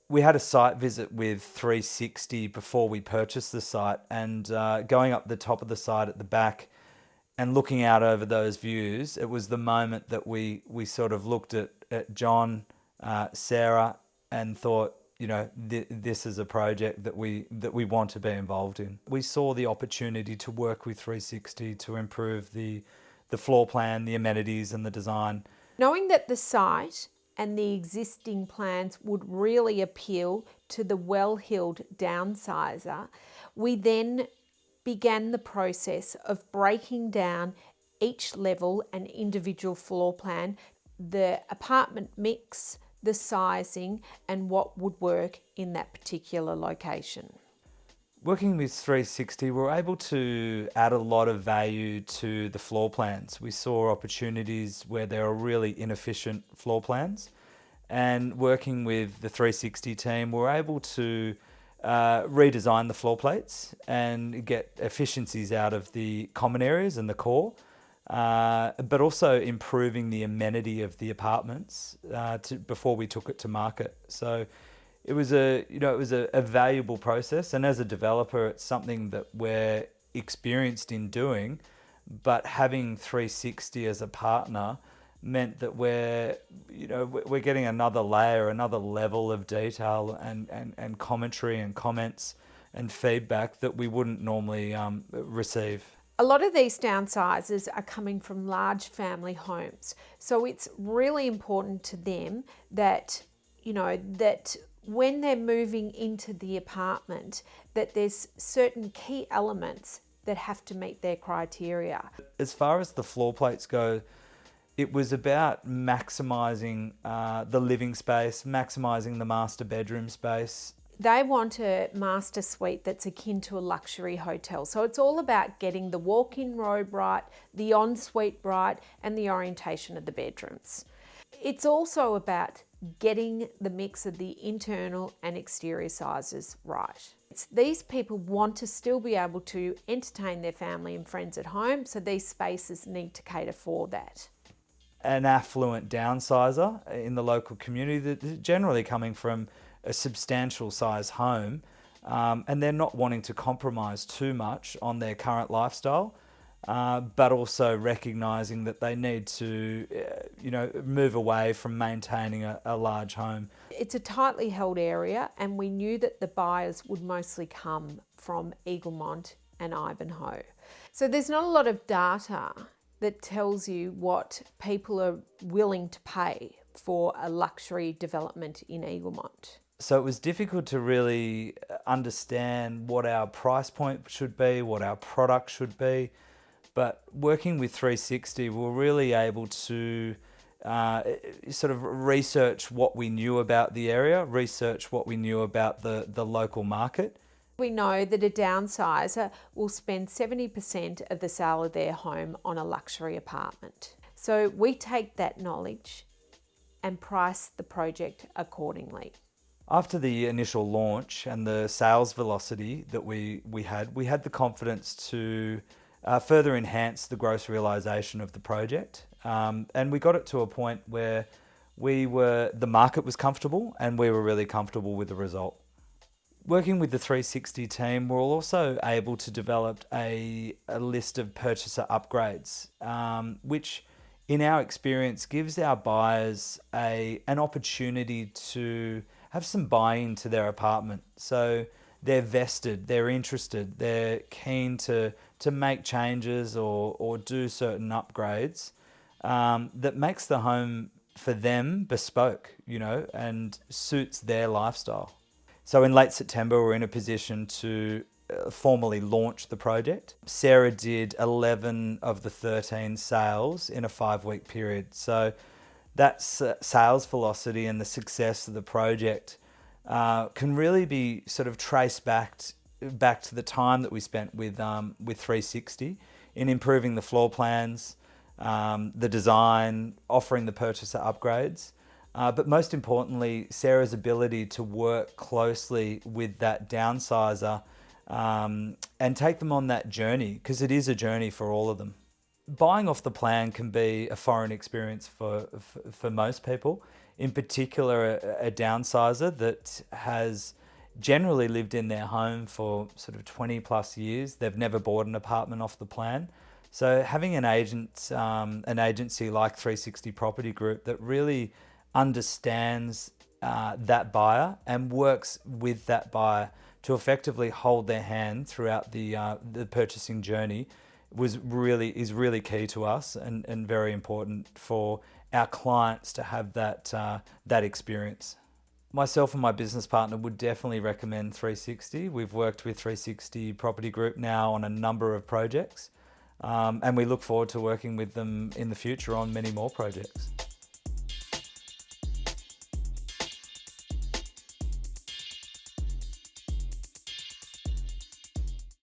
we had a site visit with 360 before we purchased the site, and going up the top of the site at the back and looking out over those views, it was the moment that we sort of looked at John, Sarah, and thought, this is a project that we want to be involved in. We saw the opportunity to work with 360 to improve the floor plan, the amenities, and the design. Knowing that the site and the existing plans would really appeal to the well-heeled downsizer, we then began the process of breaking down each level and individual floor plan, the apartment mix, the sizing, and what would work in that particular location. Working with 360, we're able to add a lot of value to the floor plans. We saw opportunities where there are really inefficient floor plans, and working with the 360 team, we're able to redesign the floor plates and get efficiencies out of the common areas and the core, but also improving the amenity of the apartments before we took it to market. So it was a valuable process, and as a developer, it's something that we're experienced in doing. But having 360 as a partner meant that we're getting another layer, another level of detail and commentary and comments and feedback that we wouldn't normally receive. A lot of these downsizers are coming from large family homes, so it's really important to them that when they're moving into the apartment, that there's certain key elements that have to meet their criteria. As far as the floor plates go, it was about maximising the living space, maximising the master bedroom space. They want a master suite that's akin to a luxury hotel. So it's all about getting the walk-in robe right, the ensuite right, and the orientation of the bedrooms. It's also about getting the mix of the internal and exterior sizes right. These people want to still be able to entertain their family and friends at home, so these spaces need to cater for that. An affluent downsizer in the local community that's generally coming from a substantial size home, and they're not wanting to compromise too much on their current lifestyle, but also recognising that they need to move away from maintaining a large home. It's a tightly held area, and we knew that the buyers would mostly come from Eaglemont and Ivanhoe. So there's not a lot of data that tells you what people are willing to pay for a luxury development in Eaglemont. So it was difficult to really understand what our price point should be, what our product should be. But working with 360, we were really able to sort of research what we knew about the area, research what we knew about the local market. We know that a downsizer will spend 70% of the sale of their home on a luxury apartment. So we take that knowledge and price the project accordingly. After the initial launch and the sales velocity that we had the confidence to further enhance the gross realisation of the project. And we got it to a point where the market was comfortable and we were really comfortable with the result. Working with the 360 team, we're also able to develop a list of purchaser upgrades, which in our experience gives our buyers an opportunity to have some buy-in to their apartment. So they're vested, they're interested, they're keen to make changes or do certain upgrades that makes the home for them bespoke, and suits their lifestyle. So in late September, we're in a position to formally launch the project. Sarah did 11 of the 13 sales in a 5-week period. So that's sales velocity and the success of the project can really be sort of traced back to the time that we spent with 360 in improving the floor plans, the design, offering the purchaser upgrades. But most importantly, Sarah's ability to work closely with that downsizer and take them on that journey, because it is a journey for all of them. Buying off the plan can be a foreign experience for most people. in particular a downsizer that has generally lived in their home for sort of 20 plus years. They've never bought an apartment off the plan. So having an agency like 360 Property Group that really understands that buyer and works with that buyer to effectively hold their hand throughout the purchasing journey is really key to us, and very important for our clients to have that experience. Myself and my business partner would definitely recommend 360. We've worked with 360 Property Group now on a number of projects, and we look forward to working with them in the future on many more projects.